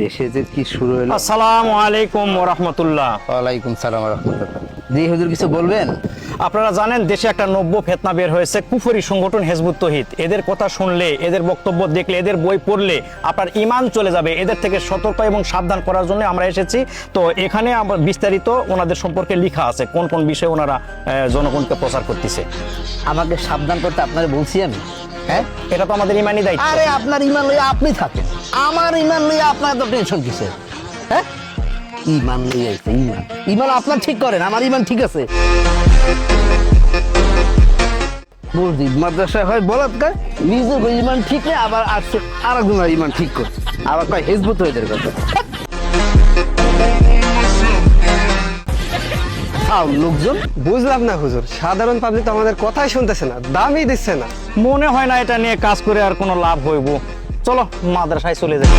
দেশে যে কি শুরু হলো। আসসালামু আলাইকুম ওয়া রাহমাতুল্লাহ। ওয়ালাইকুম সালাম ওয়া রাহমাতুল্লাহ। জি হুজুর কিছু বলবেন? আপনারা জানেন দেশে একটা নব্য ফিতনা বের হয়েছে, কুফরি সংগঠন হিজবুত তৌহিদ। এদের কথা শুনলে, এদের বক্তব্য দেখলে, এদের বই পড়লে আপনার ঈমান চলে যাবে। এদের থেকে সতর্ক এবং সাবধান করার জন্য আমরা এসেছি। তো এখানে বিস্তারিত ওনাদের সম্পর্কে লেখা আছে, কোন কোন বিষয়ে ওনারা জনগণকে প্রচার করতেছে। আমাকে সাবধান করতে আপনারা বলছি আমি? হ্যাঁ, এটা তো আমাদের ঈমানি দায়িত্ব। আরে আপনার ঈমান লইয়া আপনি থাকেন, আমার ঈমান লইয়া আপনার তো টেনশন কিসের? হ্যাঁ, ঈমান লইয়া ঈমান ঈমান আপনার ঠিক করেন, আমার ঈমান ঠিক আছে। মসজিদ মাদ্রাসা হয় বলাৎকার, নিজের ঈমান ঠিক নেই, আবার আসছে আরেকজনের ঈমান ঠিক করছে, আবার কয় হিজবুত তৌহিদের কথা। লোকজন বুঝলাম না হুজুর, সাধারণ পাবলিক তো আমাদের কথাই শুনতেছে না, দামই দিচ্ছে না। মনে হয় না এটা নিয়ে কাজ করে আর কোনো লাভ হইব। চলো মাদ্রাসায় চলে যাই।